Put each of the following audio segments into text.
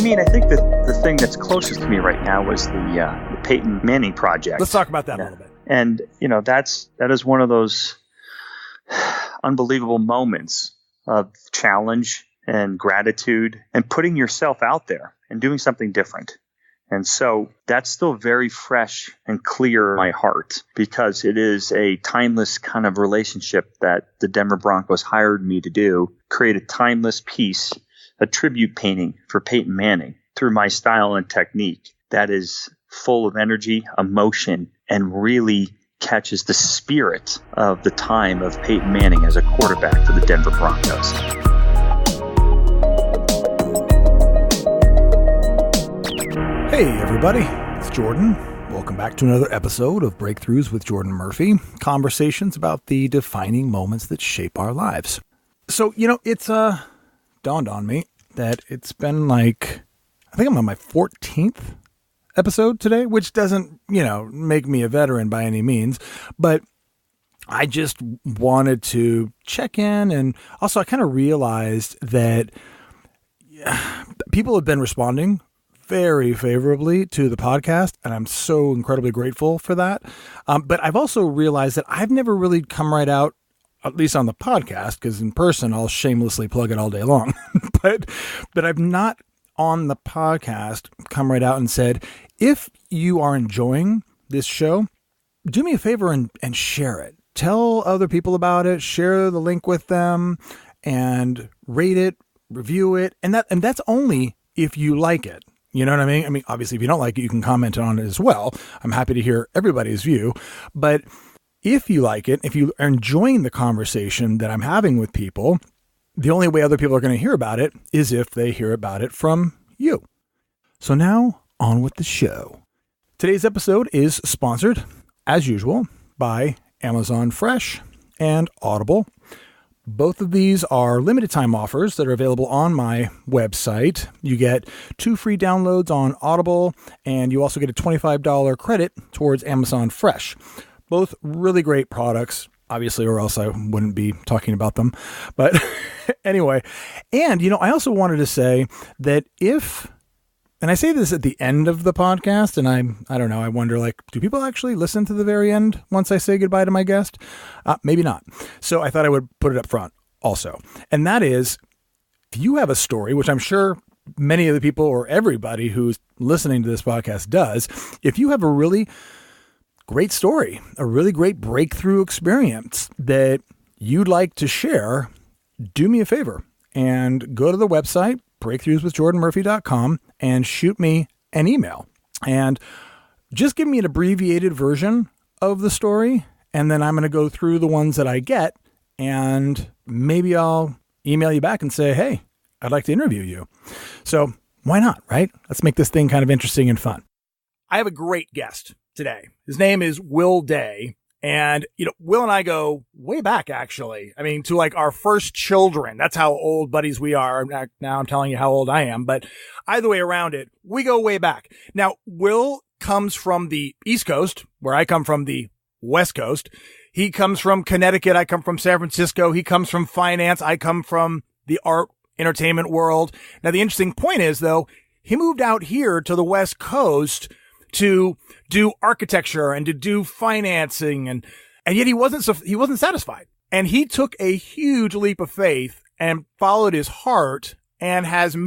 mean, I think the thing that's closest to me right now was the Peyton Manning project. Let's talk about that a little bit. And, that is one of those unbelievable moments of challenge and gratitude and putting yourself out there and doing something different. And so that's still very fresh and clear in my heart because it is a timeless kind of relationship that the Denver Broncos hired me to do, create a timeless piece, a tribute painting for Peyton Manning through my style and technique that is full of energy, emotion, and really catches the spirit of the time of Peyton Manning as a quarterback for the Denver Broncos. Hey everybody, it's Jordan. Welcome back to another episode of Breakthroughs with Jordan Murphy, conversations about the defining moments that shape our lives. So, it's dawned on me that it's been I think I'm on my 14th episode today, which doesn't, make me a veteran by any means, but I just wanted to check in. And also I kind of realized that people have been responding very favorably to the podcast, and I'm so incredibly grateful for that. But I've also realized that I've never really come right out, at least on the podcast, because in person I'll shamelessly plug it all day long. but I've not on the podcast come right out and said, if you are enjoying this show, do me a favor and share it. Tell other people about it, share the link with them, and rate it, review it, and that's only if you like it. You know what I mean? I mean, obviously, if you don't like it, you can comment on it as well. I'm happy to hear everybody's view. But if you like it, if you are enjoying the conversation that I'm having with people, the only way other people are going to hear about it is if they hear about it from you. So now, on with the show. Today's episode is sponsored, as usual, by Amazon Fresh and Audible. Both of these are limited time offers that are available on my website. You get 2 free downloads on Audible, and you also get a $25 credit towards Amazon Fresh. Both really great products, obviously, or else I wouldn't be talking about them. But anyway, and, I also wanted to say that and I say this at the end of the podcast, and I don't know, I wonder, do people actually listen to the very end once I say goodbye to my guest? Maybe not. So I thought I would put it up front also. And that is, if you have a story, which I'm sure many of the people or everybody who's listening to this podcast does, if you have a really great story, a really great breakthrough experience that you'd like to share, do me a favor and go to the website, breakthroughswithjordanmurphy.com, and shoot me an email. And just give me an abbreviated version of the story, and then I'm going to go through the ones that I get, and maybe I'll email you back and say, hey, I'd like to interview you. So why not, right? Let's make this thing kind of interesting and fun. I have a great guest today. His name is Will Day. And, Will and I go way back, actually. I mean, to our first children. That's how old buddies we are. Now I'm telling you how old I am, but either way around it, we go way back. Now, Will comes from the East Coast, where I come from the West Coast. He comes from Connecticut. I come from San Francisco. He comes from finance. I come from the art entertainment world. Now, the interesting point is, though, he moved out here to the West Coast to do architecture and to do financing, and yet he wasn't satisfied. And he took a huge leap of faith and followed his heart and has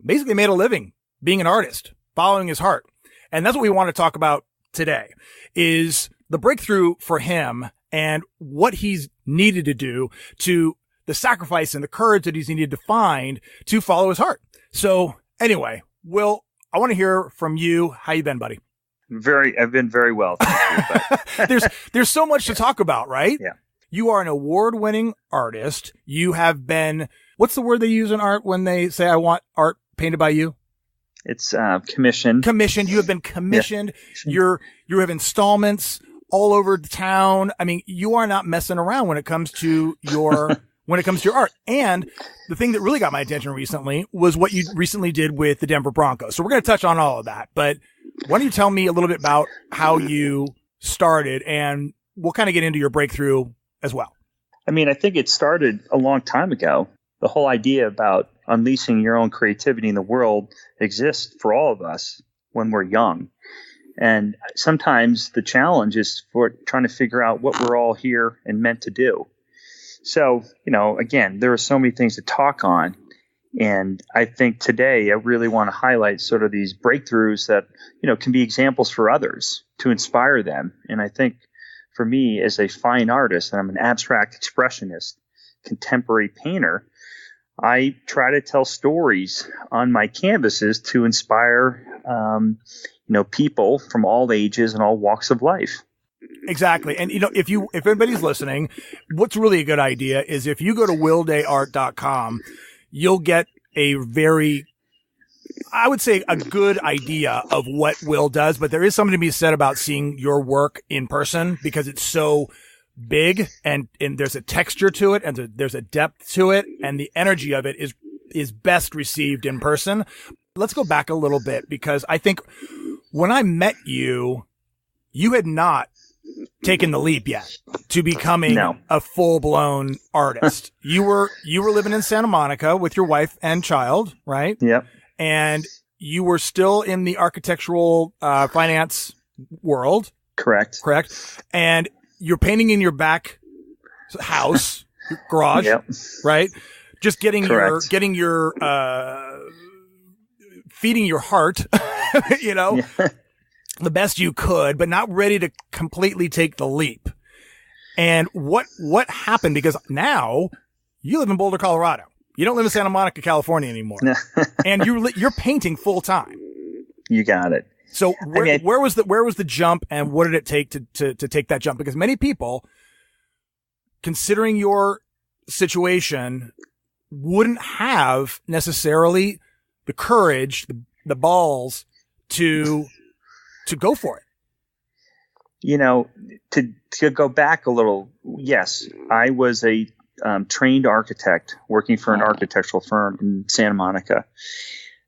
basically made a living being an artist, following his heart. And that's what we want to talk about today, is the breakthrough for him and what he's needed to do, to the sacrifice and the courage that he's needed to find to follow his heart. So anyway, Will, I want to hear from you. How you been, buddy? I've been very well. Thank you, there's so much to talk about, right? Yeah. You are an award-winning artist. You have been, what's the word they use in art when they say, I want art painted by you? It's commissioned. Commissioned. You have been commissioned. Yeah. You have installments all over the town. I mean, you are not messing around when it comes to your art. And the thing that really got my attention recently was what you recently did with the Denver Broncos. So we're going to touch on all of that, but why don't you tell me a little bit about how you started, and we'll kind of get into your breakthrough as well. I mean, I think it started a long time ago. The whole idea about unleashing your own creativity in the world exists for all of us when we're young. And sometimes the challenge is for trying to figure out what we're all here and meant to do. So, again, there are so many things to talk on. And I think today I really want to highlight sort of these breakthroughs that, can be examples for others to inspire them. And I think for me as a fine artist, and I'm an abstract expressionist, contemporary painter, I try to tell stories on my canvases to inspire, people from all ages and all walks of life. Exactly. And, if anybody's listening, what's really a good idea is if you go to willdayart.com, you'll get a good idea of what Will does, but there is something to be said about seeing your work in person because it's so big and there's a texture to it and there's a depth to it and the energy of it is best received in person. Let's go back a little bit because I think when I met you, you had not taken the leap yet to becoming a full-blown artist. You were living in Santa Monica with your wife and child, right? Yep. And you were still in the architectural finance world. Correct. And you're painting in your back house, your garage, right? Just feeding your heart, the best you could, but not ready to completely take the leap. And what happened? Because now you live in Boulder, Colorado. You don't live in Santa Monica, California anymore. And you're painting full time. You got it. So where was the jump and what did it take to take that jump? Because many people, considering your situation, wouldn't have necessarily the courage, the balls to go for it. To go back a little, yes, I was a trained architect working for an architectural firm in Santa Monica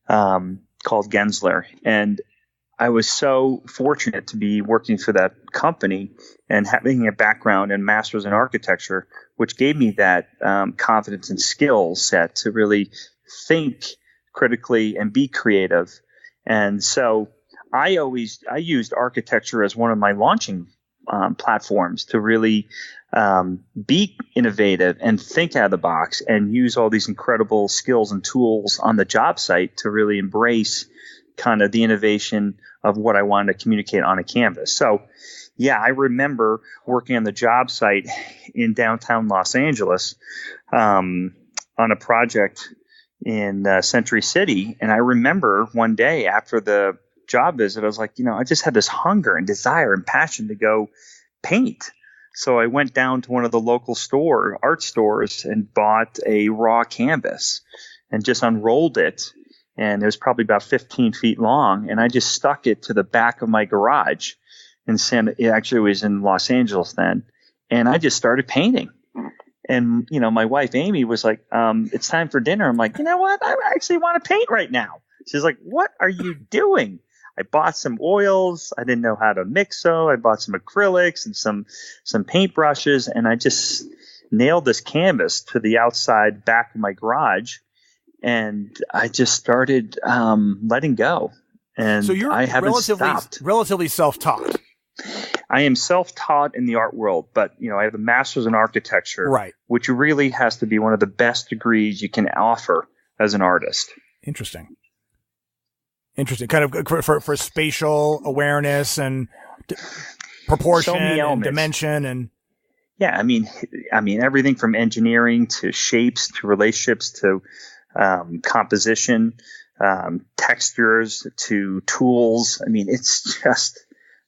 called Gensler. And I was so fortunate to be working for that company and having a background in master's in architecture, which gave me that confidence and skill set to really think critically and be creative. And so I used architecture as one of my launching platforms to really be innovative and think out of the box and use all these incredible skills and tools on the job site to really embrace kind of the innovation of what I wanted to communicate on a canvas. So, yeah, I remember working on the job site in downtown Los Angeles on a project in Century City. And I remember one day after the job visit, I was like, I just had this hunger and desire and passion to go paint. So I went down to one of the local art stores and bought a raw canvas and just unrolled it. And it was probably about 15 feet long. And I just stuck it to the back of my garage it actually was in Los Angeles then. And I just started painting. And, my wife, Amy, was like, it's time for dinner. I'm like, you know what? I actually want to paint right now. She's like, what are you doing? I bought some oils. I didn't know how to mix so. I bought some acrylics and some paintbrushes. And I just nailed this canvas to the outside back of my garage. And I just started letting go. And so you're I haven't stopped. Relatively self-taught. I am self-taught in the art world, but I have a master's in architecture, right, which really has to be one of the best degrees you can offer as an artist. Interesting. Kind of for spatial awareness and proportion and dimension and. Yeah, I mean everything from engineering to shapes to relationships to composition, textures to tools. I mean,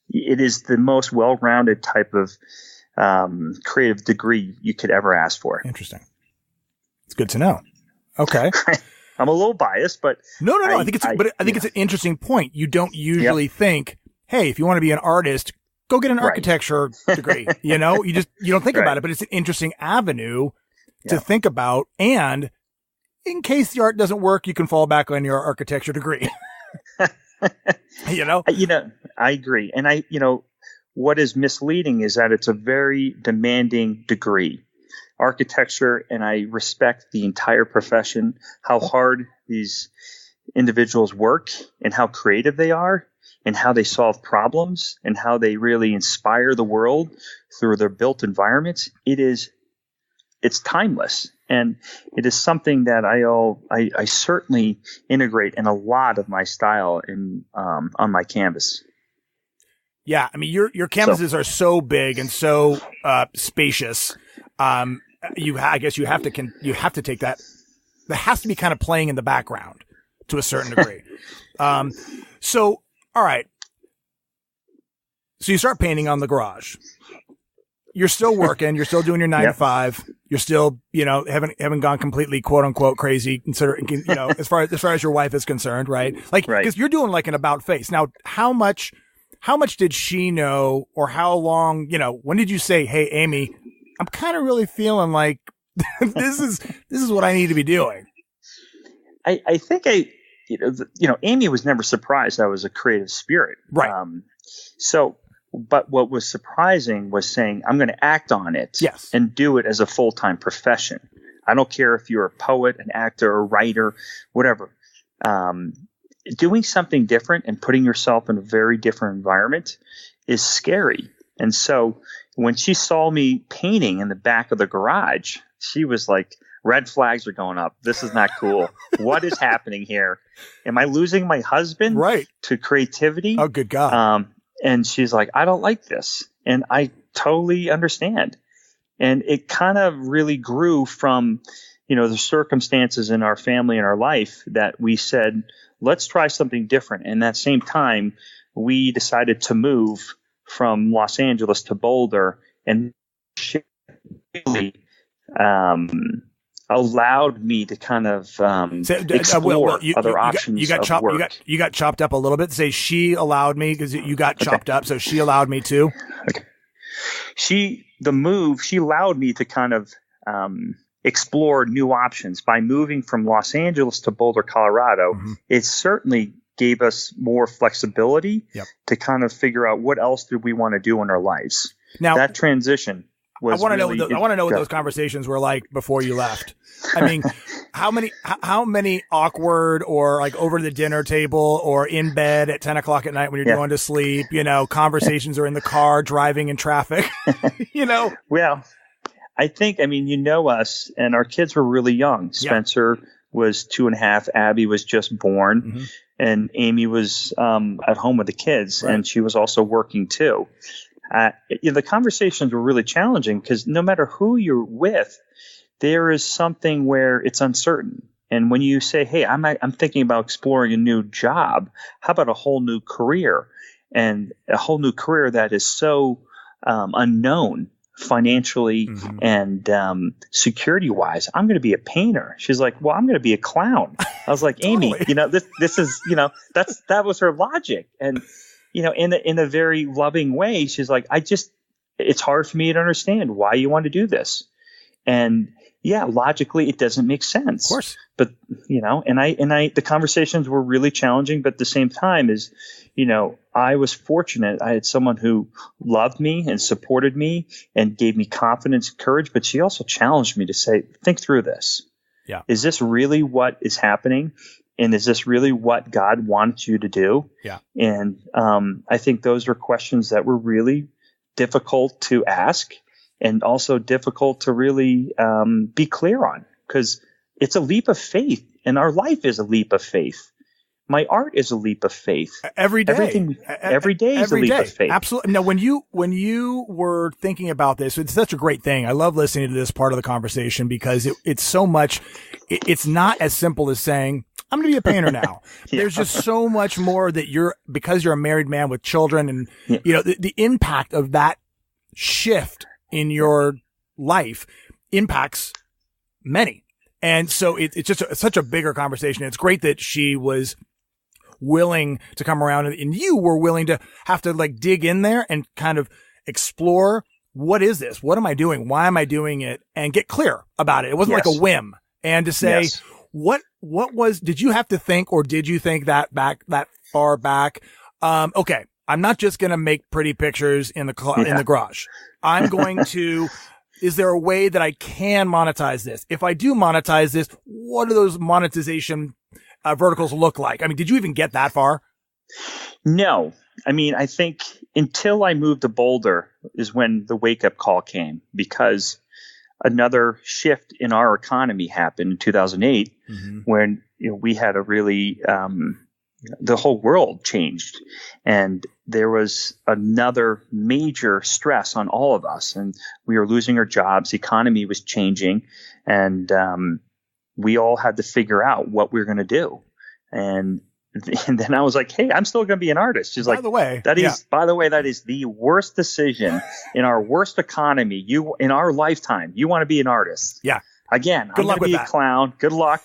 it is the most well-rounded type of creative degree you could ever ask for. Interesting. It's good to know. Okay. I'm a little biased, but no. I think it's an interesting point. You don't usually think, hey, if you want to be an artist, go get an architecture degree. You don't think about it, but it's an interesting avenue to think about. And in case the art doesn't work, you can fall back on your architecture degree. I agree. And what is misleading is that it's a very demanding degree. architecture, and I respect the entire profession, how hard these individuals work and how creative they are and how they solve problems and how they really inspire the world through their built environments. It's timeless. And it is something that I certainly integrate in a lot of my style on my canvas. Yeah, I mean your canvases are so big and so spacious. I guess you have to take that. That has to be kind of playing in the background to a certain degree. So all right. So you start painting on the garage. You're still working. You're still doing your 9 to 5. You're still, haven't gone completely quote unquote crazy, considering, as far as your wife is concerned, right? Like, because you're doing like an about face. Now, how much did she know, or how long, when did you say, hey, Amy, I'm kind of really feeling like this is what I need to be doing? I think Amy was never surprised I was a creative spirit. Right. But what was surprising was saying, I'm going to act on it and do it as a full-time profession. I don't care if you're a poet, an actor, a writer, whatever. Doing something different and putting yourself in a very different environment is scary. And so when she saw me painting in the back of the garage, she was like, red flags are going up. This is not cool. What is happening here? Am I losing my husband to creativity? Oh, good God. And she's like, I don't like this. And I totally understand. And it kind of really grew from, the circumstances in our family and our life that we said, let's try something different. And at that same time, we decided to move from Los Angeles to Boulder, and really allowed me to kind of explore other options. You got chopped up a little bit. Say she allowed me, because you got chopped up. So she allowed me too. Okay. She allowed me to kind of explore new options by moving from Los Angeles to Boulder, Colorado. Mm-hmm. It certainly gave us more flexibility to kind of figure out what else did we want to do in our lives. Now, that transition was I want to know what those conversations were like before you left. I mean, how many awkward, or like over the dinner table or in bed at 10 o'clock at night when you're going to sleep, conversations are in the car, driving in traffic, Well, I think, us, and our kids were really young. Spencer was 2.5. Abby was just born. Mm-hmm. And Amy was at home with the kids, and she was also working too. The conversations were really challenging because no matter who you're with, there is something where it's uncertain. And when you say, hey, I'm thinking about exploring a new job, how about a whole new career? And a whole new career that is so unknown financially and security-wise. I'm going to be a painter. She's like, well, I'm going to be a clown. I was like, Amy, this is, that was her logic. And in a very loving way, she's like, it's hard for me to understand why you want to do this. And logically, it doesn't make sense. Of course. But, the conversations were really challenging, but at the same time I was fortunate. I had someone who loved me and supported me and gave me confidence and courage, but she also challenged me to say, think through this. Yeah. Is this really what is happening? And is this really what God wants you to do? Yeah. And I think those are questions that were really difficult to ask and also difficult to really be clear on, because it's a leap of faith, and our life is a leap of faith. My art is a leap of faith. Every day. Every day is a leap of faith. Absolutely. Now, when you were thinking about this, it's such a great thing. I love listening to this part of the conversation because it's so much. It's not as simple as saying, I'm going to be a painter now. There's just so much more that because you're a married man with children, and the impact of that shift in your life impacts many. And so it's just such a bigger conversation. It's great that she was willing to come around, and you were willing to have to like dig in there and kind of explore, what is this? What am I doing? Why am I doing it? And get clear about it. It wasn't like a whim. And to say, what did you have to think, or did you think that far back? Okay, I'm not just going to make pretty pictures in the garage. I'm going to is there a way that I can monetize this? If I do monetize this, what do those monetization verticals look like? I mean, did you even get that far? No. I mean, I think until I moved to Boulder is when the wake-up call came, because another shift in our economy happened in 2008 when we had a really the whole world changed, and there was another major stress on all of us, and we were losing our jobs. The economy was changing, and we all had to figure out what we were going to do. And then I was like, hey, I'm still going to be an artist. She's like, by the way, that is the worst decision in our worst economy. In our lifetime, you want to be an artist. Yeah. Again, I'm going to be a clown. Good luck.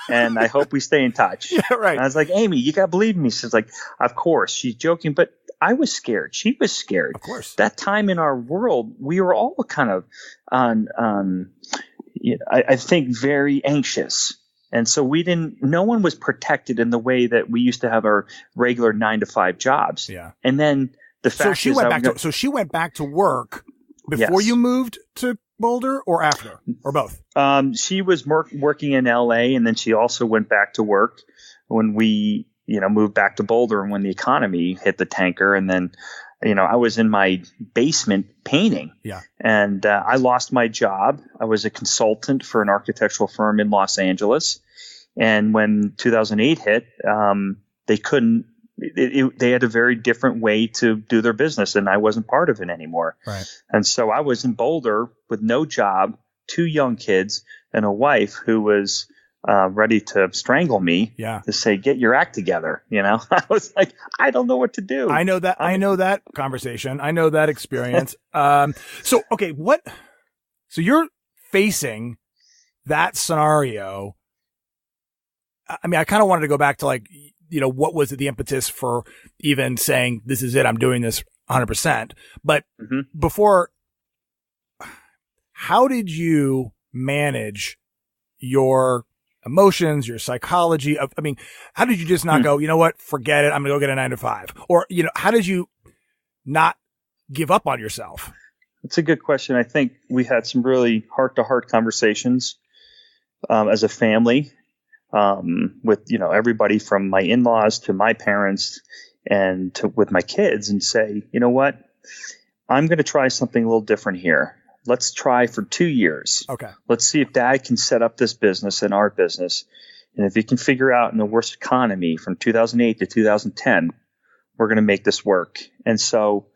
And I hope we stay in touch. Yeah, right. And I was like, Amy, you got to believe in me. She's like, of course. She's joking, but I was scared. She was scared. Of course. That time in our world, we were all kind of I think very anxious. And so no one was protected in the way that we used to have our regular 9-to-5 jobs. Yeah. And then the fact she went back to work before you moved to Boulder or after, or both? She was working in LA, and then she also went back to work when we, moved back to Boulder, and when the economy hit the tanker. And then, I was in my basement painting. Yeah. And I lost my job. I was a consultant for an architectural firm in Los Angeles. And when 2008 hit, they couldn't. They had a very different way to do their business, and I wasn't part of it anymore. Right. And so I was in Boulder with no job, 2 young kids, and a wife who was ready to strangle me. Yeah. To say, get your act together. I was like, I don't know what to do. I know that conversation. I know that experience. So you're facing that scenario. I mean, I kind of wanted to go back to what was the impetus for even saying, this is it, I'm doing this 100%. But before, how did you manage your emotions, your psychology? How did you just not go, you know what, forget it, I'm going to go get a 9-to-5? Or, how did you not give up on yourself? That's a good question. I think we had some really heart-to-heart conversations as a family. With everybody from my in-laws to my parents and with my kids, and say, you know what, I'm going to try something a little different here. Let's try for 2 years. Okay. Let's see if Dad can set up this business and our business, and if he can figure out in the worst economy from 2008 to 2010, we're going to make this work. And so,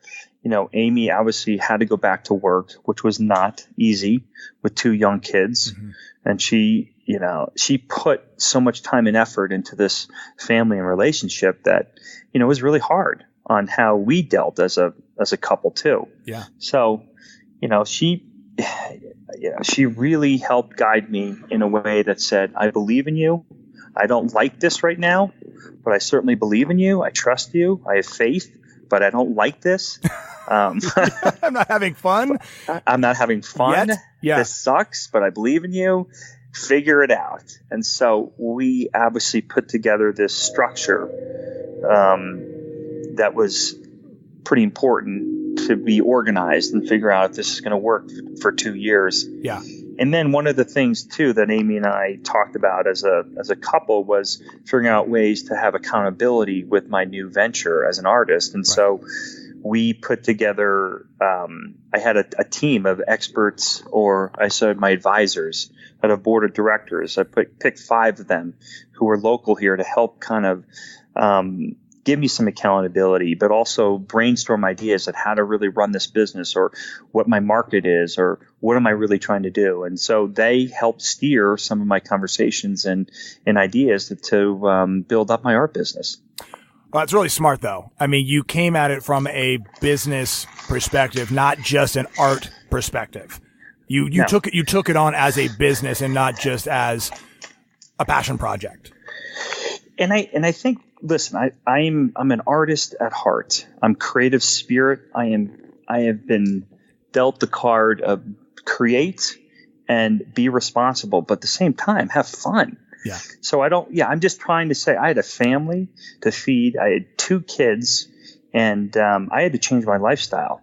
Amy obviously had to go back to work, which was not easy with 2 young kids, and she put so much time and effort into this family and relationship that, it was really hard on how we dealt as a couple too. Yeah. So, she really helped guide me in a way that said, I believe in you. I don't like this right now, but I certainly believe in you. I trust you. I have faith, but I don't like this. I'm not having fun. I'm not having fun. Yet? Yeah. This sucks, but I believe in you. Figure it out. And so we obviously put together this structure that was pretty important to be organized and figure out if this is going to work for 2 years. Yeah. And then one of the things too that Amy and I talked about as a couple was figuring out ways to have accountability with my new venture as an artist. And so we put together, I had a team of experts, or I said my advisors, at a board of directors. I picked 5 of them who were local here to help kind of give me some accountability, but also brainstorm ideas on how to really run this business, or what my market is, or what am I really trying to do. And so they helped steer some of my conversations and ideas to build up my art business. Well, it's really smart, though. I mean, you came at it from a business perspective, not just an art perspective. You took it on as a business and not just as a passion project. And I think, listen, I'm an artist at heart. I'm creative spirit. I have been dealt the card of create and be responsible, but at the same time have fun. Yeah. So I'm just trying to say, I had a family to feed. I had 2 kids, and I had to change my lifestyle.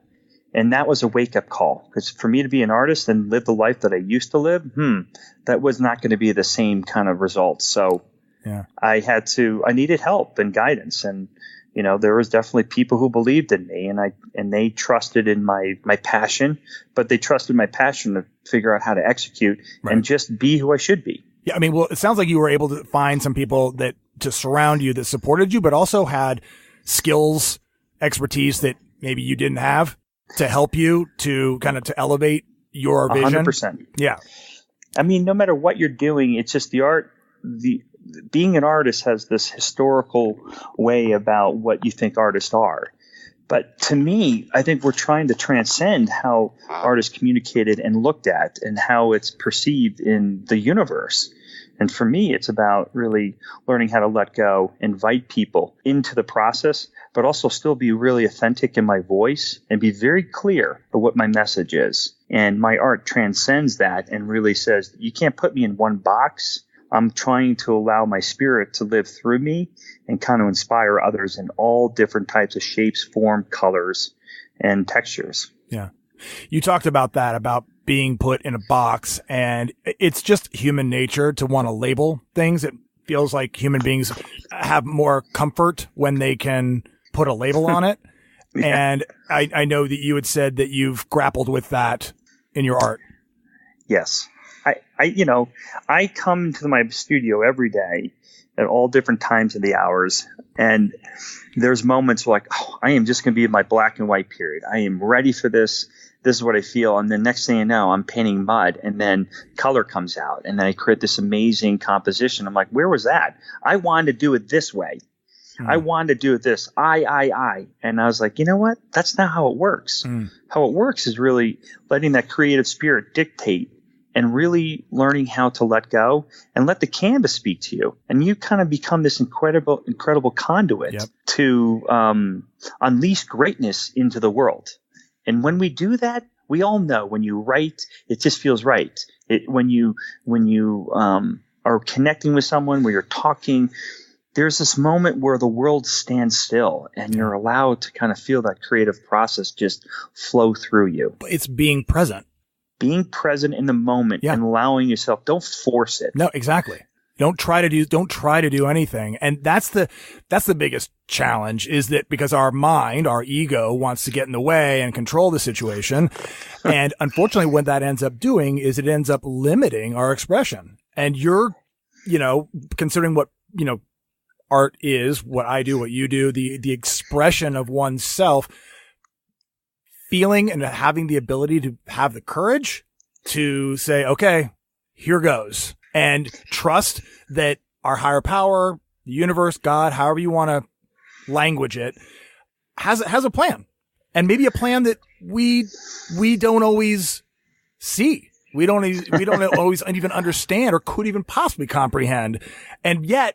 And that was a wake-up call, because for me to be an artist and live the life that I used to live, that was not going to be the same kind of results. So I needed help and guidance. And, there was definitely people who believed in me, and they trusted in my passion, but they trusted my passion to figure out how to execute and just be who I should be. Yeah. I mean, well, it sounds like you were able to find some people to surround you that supported you, but also had skills, expertise that maybe you didn't have to help you to kind of to elevate your vision. 100%. Yeah. I mean, no matter what you're doing, it's just the art. Being an artist has this historical way about what you think artists are. But to me, I think we're trying to transcend how artists communicated and looked at and how it's perceived in the universe. And for me, it's about really learning how to let go, invite people into the process, but also still be really authentic in my voice and be very clear of what my message is. And my art transcends that and really says, you can't put me in one box. I'm trying to allow my spirit to live through me and kind of inspire others in all different types of shapes, form, colors, and textures. Yeah. You talked about that, about being put in a box, and it's just human nature to want to label things. It feels like human beings have more comfort when they can put a label on it. And I know that you had said that you've grappled with that in your art. Yes. I come to my studio every day at all different times of the hours, and there's moments like, I am just going to be in my black and white period. I am ready for this. This is what I feel. And the next thing you know, I'm painting mud, and then color comes out, and then I create this amazing composition. I'm like, where was that? I wanted to do it this way. I wanted to do it this. I. And I was like, you know what? That's not how it works. How it works is really letting that creative spirit dictate and really learning how to let go and let the canvas speak to you. And you kind of become this incredible conduit to unleash greatness into the world. And when we do that, we all know when you write, it just feels right. When you are connecting with someone, where you're talking, there's this moment where the world stands still and you're allowed to kind of feel that creative process just flow through you. It's being present. Being present in the moment and allowing yourself. Don't force it. No, exactly. Don't try to do anything. And that's the biggest challenge, is that because our mind, our ego wants to get in the way and control the situation. And unfortunately, what that ends up doing is it ends up limiting our expression. And you're, considering what, art is, what I do, what you do, the expression of oneself, feeling and having the ability to have the courage to say, okay, here goes, and trust that our higher power, the universe, God, however you want to language it, has a plan, and maybe a plan that we don't always see. We don't always even understand or could even possibly comprehend. And yet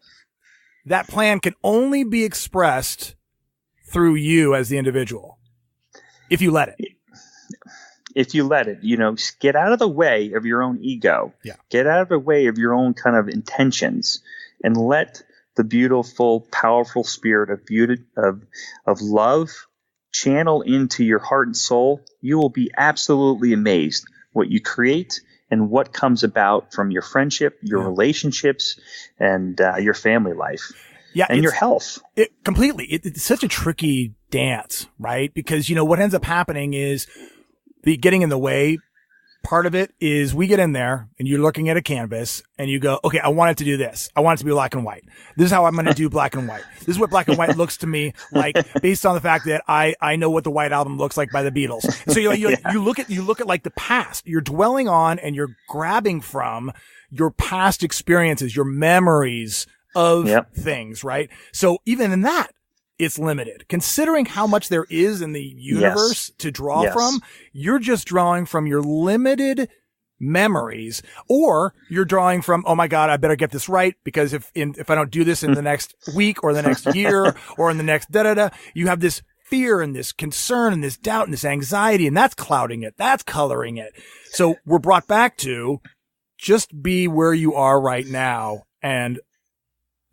that plan can only be expressed through you as the individual. If you let it. If you let it, get out of the way of your own ego. Yeah. Get out of the way of your own kind of intentions, and let the beautiful, powerful spirit of beauty, of love channel into your heart and soul. You will be absolutely amazed what you create and what comes about from your friendship, your relationships, and your family life. Yeah, and your health. Completely. It's such a tricky dance, right? Because, what ends up happening is the getting in the way part of it is we get in there and you're looking at a canvas and you go, okay, I want it to do this. I want it to be black and white. This is how I'm going to do black and white. This is what black and white looks to me like, based on the fact that I know what the White Album looks like by the Beatles. So you look at like the past. You're dwelling on and you're grabbing from your past experiences, your memories of things, right? So even in that, it's limited. Considering how much there is in the universe to draw from, you're just drawing from your limited memories, or you're drawing from, oh my God, I better get this right, because if I don't do this in the next week or the next year or in the next you have this fear and this concern and this doubt and this anxiety, and that's clouding it. That's coloring it. So we're brought back to just be where you are right now and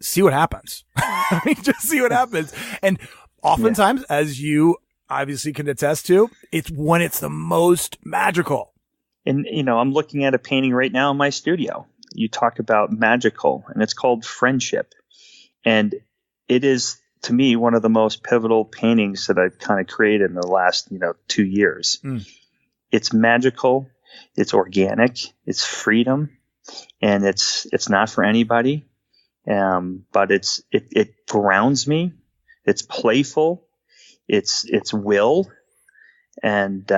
see what happens. I mean, just see what happens. And oftentimes, as you obviously can attest to, it's when it's the most magical. And, I'm looking at a painting right now in my studio. You talk about magical, and it's called Friendship. And it is, to me, one of the most pivotal paintings that I've kind of created in the last, 2 years. It's magical. It's organic. It's freedom. And it's not for anybody. But it grounds me. It's playful. It's will. And,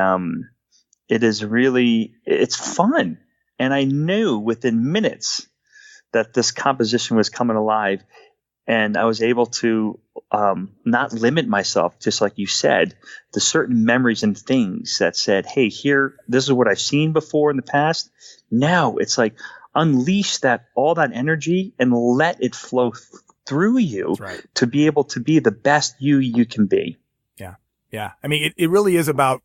it's fun. And I knew within minutes that this composition was coming alive, and I was able to not limit myself, just like you said, to certain memories and things that said, hey, this is what I've seen before in the past. Now it's like unleash all that energy and let it flow through you to be able to be the best you can be. Yeah. Yeah. I mean, it really is about,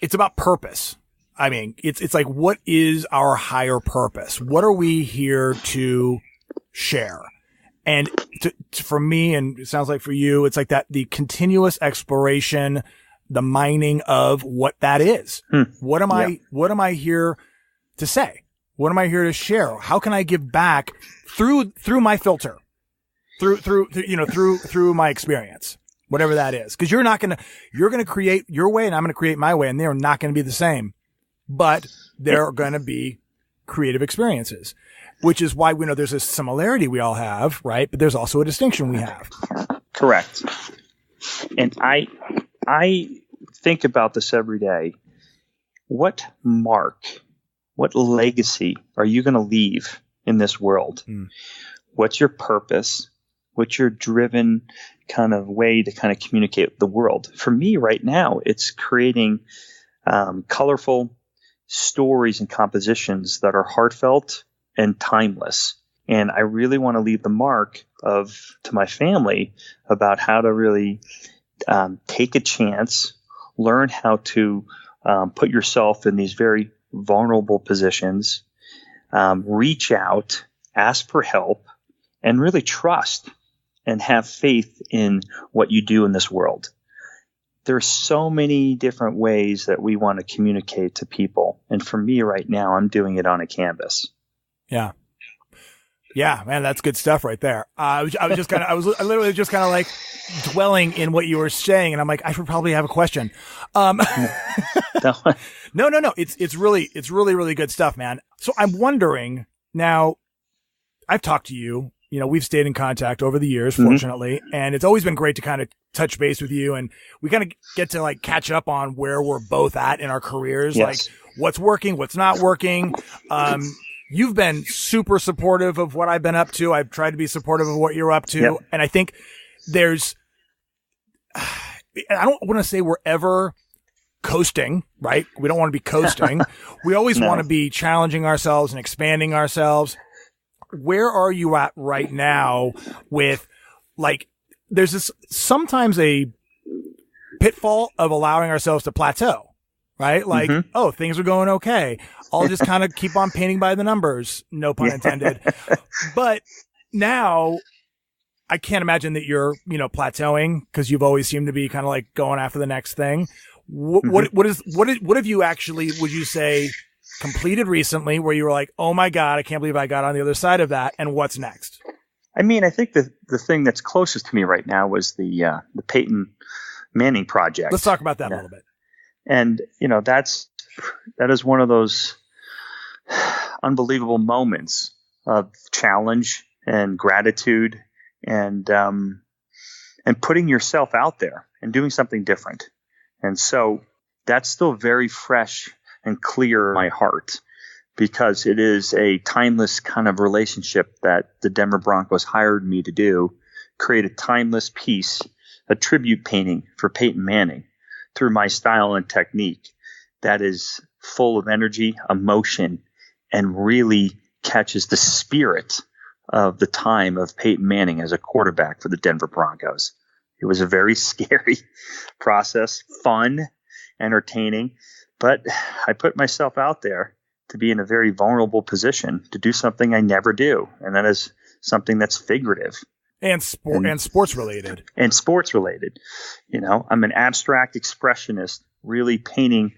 it's about purpose. I mean, it's like, what is our higher purpose? What are we here to share? And for me, and it sounds like for you, it's like that, the continuous exploration, the mining of what that is. What am I here to say? What am I here to share? How can I give back through my filter, through my experience, whatever that is? Cause you're going to create your way and I'm going to create my way, and they're not going to be the same, but they're going to be creative experiences. Which is why we know there's a similarity we all have, right? But there's also a distinction we have. Correct. And I think about this every day. What legacy are you going to leave in this world? What's your purpose? What's your driven kind of way to kind of communicate with the world? For me right now, it's creating colorful stories and compositions that are heartfelt and timeless. And I really want to leave the mark to my family about how to really take a chance, learn how to put yourself in these very vulnerable positions, reach out, ask for help, and really trust and have faith in what you do in this world. There are so many different ways that we want to communicate to people. And for me right now, I'm doing it on a canvas. Yeah. Yeah, man, that's good stuff right there. I was literally just kind of like dwelling in what you were saying, and I'm like, I should probably have a question. No. It's really good stuff, man. So I'm wondering now, I've talked to you, we've stayed in contact over the years, fortunately, and it's always been great to kind of touch base with you, and we kind of get to like catch up on where we're both at in our careers, like what's working, what's not working. You've been super supportive of what I've been up to. I've tried to be supportive of what you're up to. Yep. And I think I don't want to say we're ever coasting, right? We don't want to be coasting. We always want to be challenging ourselves and expanding ourselves. Where are you at right now with, like, there's sometimes a pitfall of allowing ourselves to plateau. Right? Like, things are going okay. I'll just kind of keep on painting by the numbers. No pun intended. But now I can't imagine that you're, plateauing, because you've always seemed to be kind of like going after the next thing. What have you actually, would you say, completed recently where you were like, oh my God, I can't believe I got on the other side of that. And what's next? I mean, I think the thing that's closest to me right now was the Peyton Manning project. Let's talk about that a little bit. And, that is one of those unbelievable moments of challenge and gratitude and putting yourself out there and doing something different. And so that's still very fresh and clear in my heart, because it is a timeless kind of relationship that the Denver Broncos hired me to do, create a timeless piece, a tribute painting for Peyton Manning, through my style and technique that is full of energy, emotion, and really catches the spirit of the time of Peyton Manning as a quarterback for the Denver Broncos. It was a very scary process, fun, entertaining, but I put myself out there to be in a very vulnerable position to do something I never do, and that is something that's figurative. And sports related. And sports related. I'm an abstract expressionist, really painting,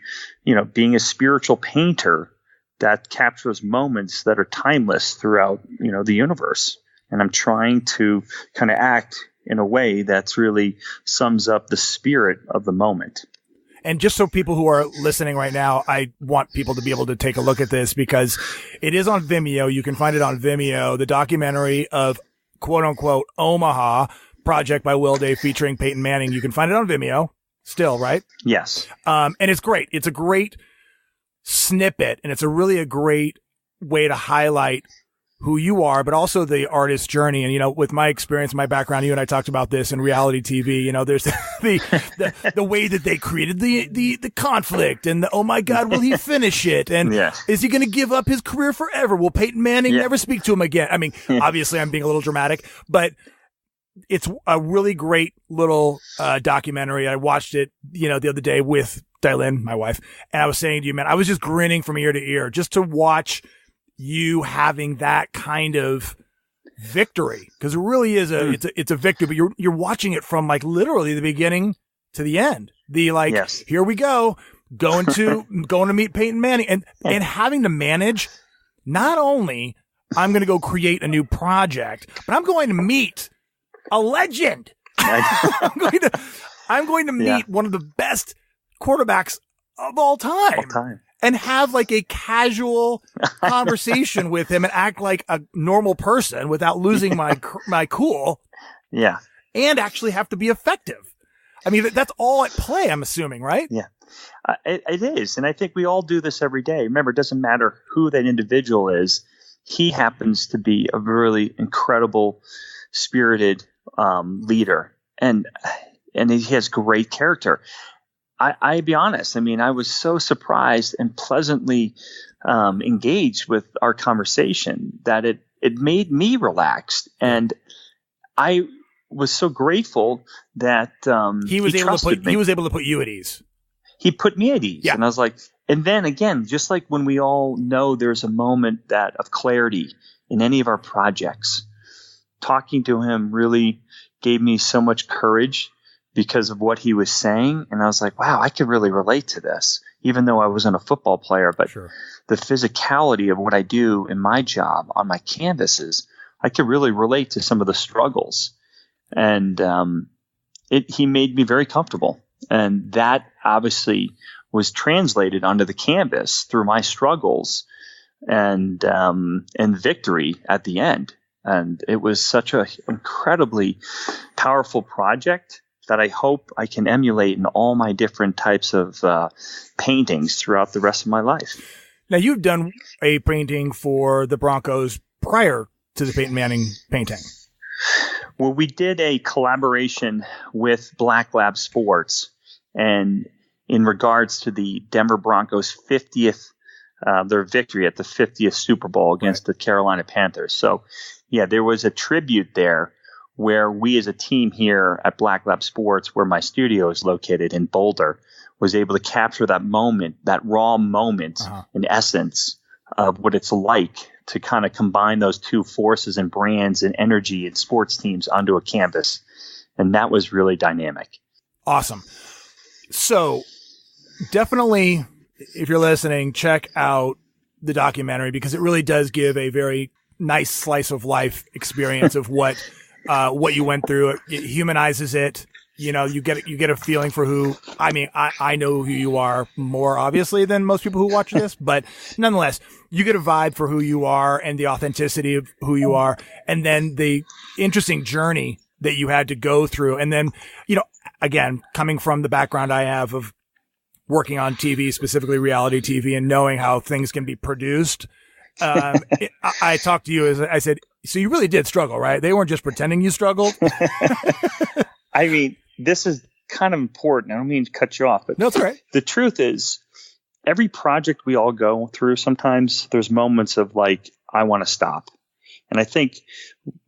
being a spiritual painter that captures moments that are timeless throughout, the universe. And I'm trying to kind of act in a way that's really sums up the spirit of the moment. And just so people who are listening right now, I want people to be able to take a look at this because it is on Vimeo. You can find it on Vimeo, the documentary of quote unquote Omaha project by Will Day featuring Peyton Manning. You can find it on Vimeo still, right? Yes. And it's great. It's a great snippet and it's a great way to highlight who you are, but also the artist's journey. And, with my experience, my background, you and I talked about this in reality TV, there's the way that they created the conflict and oh my God, will he finish it? And is he going to give up his career forever? Will Peyton Manning never speak to him again? I mean, obviously I'm being a little dramatic, but it's a really great little documentary. I watched it, the other day with Dylan, my wife, and I was saying to you, man, I was just grinning from ear to ear just to watch you having that kind of victory, because it really is it's a victory, but you're watching it from like literally the beginning to the end. Here we go, going to meet Peyton Manning and having to manage not only I'm going to go create a new project, but I'm going to meet a legend. I'm going to meet one of the best quarterbacks of all time. And have like a casual conversation with him and act like a normal person without losing my cool. Yeah. And actually have to be effective. I mean, that's all at play, I'm assuming, right? Yeah. It is. And I think we all do this every day. Remember, it doesn't matter who that individual is. He happens to be a really incredible, spirited leader. And he has great character. I be honest. I mean, I was so surprised and pleasantly engaged with our conversation that it made me relaxed, and I was so grateful that he was able to put you at ease. He put me at ease, and I was like, and then again, just like when we all know there's a moment of clarity in any of our projects, talking to him really gave me so much courage. Because of what he was saying. And I was like, wow, I could really relate to this, even though I wasn't a football player. But the physicality of what I do in my job on my canvases, I could really relate to some of the struggles. And he made me very comfortable. And that obviously was translated onto the canvas through my struggles and victory at the end. And it was such an incredibly powerful project that I hope I can emulate in all my different types of paintings throughout the rest of my life. Now, you've done a painting for the Broncos prior to the Peyton Manning painting. Well, we did a collaboration with Black Lab Sports, and in regards to the Denver Broncos' 50th, their victory at the 50th Super Bowl against the Carolina Panthers. So, there was a tribute there where we as a team here at Black Lab Sports, where my studio is located in Boulder, was able to capture that moment, that raw moment in essence of what it's like to kind of combine those two forces and brands and energy and sports teams onto a canvas. And that was really dynamic. Awesome. So definitely, if you're listening, check out the documentary because it really does give a very nice slice of life experience of what you went through. It humanizes it. You get a feeling for who, I know who you are more obviously than most people who watch this, but nonetheless, you get a vibe for who you are and the authenticity of who you are. And then the interesting journey that you had to go through. And then, again, coming from the background I have of working on TV, specifically reality TV, and knowing how things can be produced. I talked to you I said, so you really did struggle, right? They weren't just pretending you struggled. I mean, this is kind of important. I don't mean to cut you off, but no, it's all right. The truth is, every project we all go through, sometimes there's moments of like, I want to stop. And I think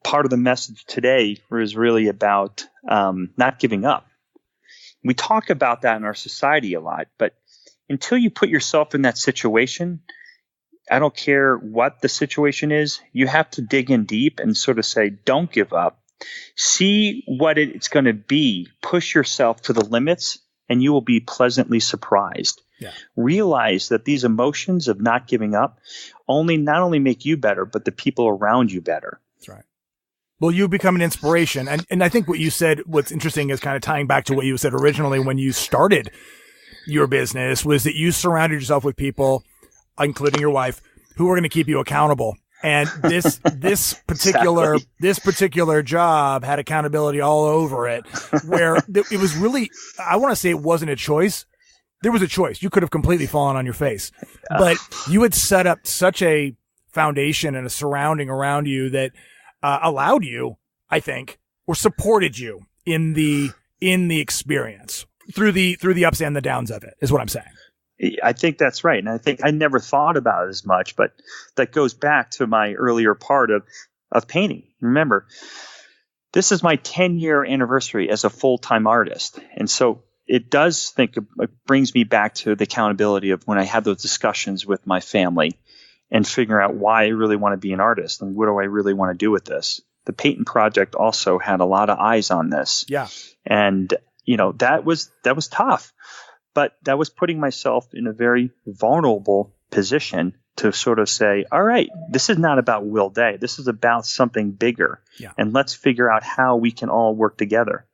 part of the message today is really about not giving up. We talk about that in our society a lot, but until you put yourself in that situation, I don't care what the situation is, you have to dig in deep and sort of say, don't give up. See what it's going to be. Push yourself to the limits, and you will be pleasantly surprised. Yeah. Realize that these emotions of not giving up not only make you better, but the people around you better. That's right. Well, you become an inspiration. And I think what you said, what's interesting is kind of tying back to what you said originally when you started your business, was that you surrounded yourself with people, including your wife, who were going to keep you accountable. And this particular job had accountability all over it, where it was really, I want to say it wasn't a choice. There was a choice. You could have completely fallen on your face, but you had set up such a foundation and a surrounding around you that allowed you, I think, or supported you in the experience through the ups and the downs of it, is what I'm saying. I think that's right. And I think I never thought about it as much, but that goes back to my earlier part of painting. Remember, this is my 10-year anniversary as a full-time artist. And so it brings me back to the accountability of when I had those discussions with my family and figure out why I really want to be an artist and what do I really want to do with this. The Peyton Project also had a lot of eyes on this. Yeah. And, that was tough. But that was putting myself in a very vulnerable position to sort of say, all right, this is not about Will Day. This is about something bigger. Yeah. And let's figure out how we can all work together.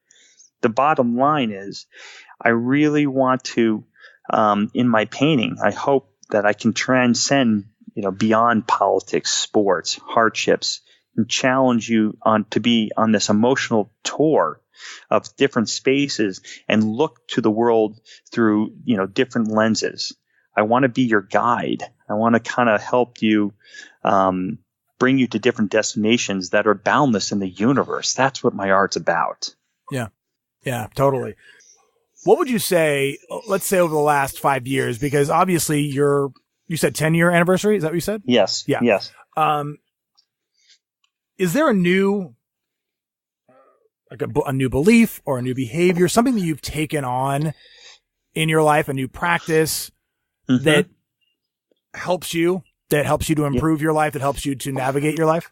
The bottom line is I really want to, in my painting, I hope that I can transcend, beyond politics, sports, hardships, and challenge you to be on this emotional tour of different spaces and look to the world through, different lenses. I want to be your guide. I want to kind of help you, bring you to different destinations that are boundless in the universe. That's what my art's about. Yeah. Yeah, totally. What would you say, let's say over the last 5 years, because obviously you said 10-year anniversary. Is that what you said? Yes. Yeah. Yes. Is there a new, a new belief or a new behavior, something that you've taken on in your life, a new practice that helps you to improve your life, that helps you to navigate your life?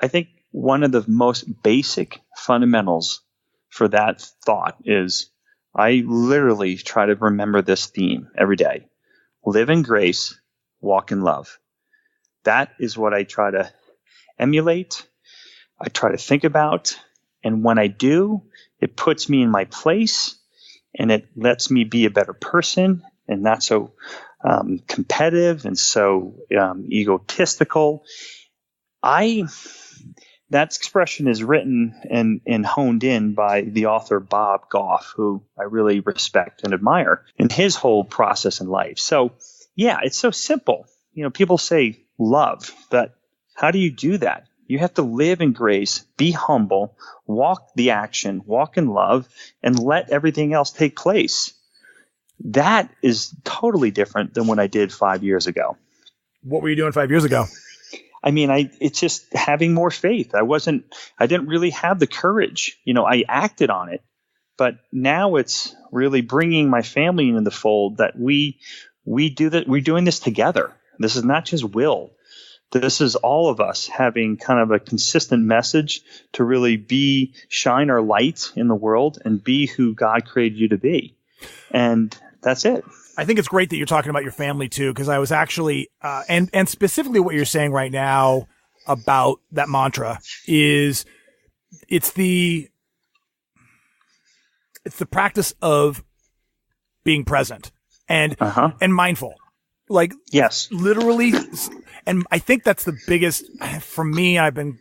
I think one of the most basic fundamentals for that thought is I literally try to remember this theme every day. Live in grace, walk in love. That is what I try to emulate. I try to think about. And when I do, it puts me in my place and it lets me be a better person and not so competitive and so egotistical. That expression is written and honed in by the author Bob Goff, who I really respect and admire in his whole process in life. So, yeah, it's so simple. People say love, but how do you do that? You have to live in grace, be humble, walk the action, walk in love, and let everything else take place. That is totally different than what I did 5 years ago. What were you doing 5 years ago? I mean, it's just having more faith. I didn't really have the courage. I acted on it, but now it's really bringing my family into the fold that we do that. We're doing this together. This is not just Will. This is all of us having kind of a consistent message to really shine our light in the world and be who God created you to be. And that's it. I think it's great that you're talking about your family too, because I was actually, and specifically what you're saying right now about that mantra is it's the practice of being present and mindful. Like, yes, literally. And I think that's the biggest for me. I've been,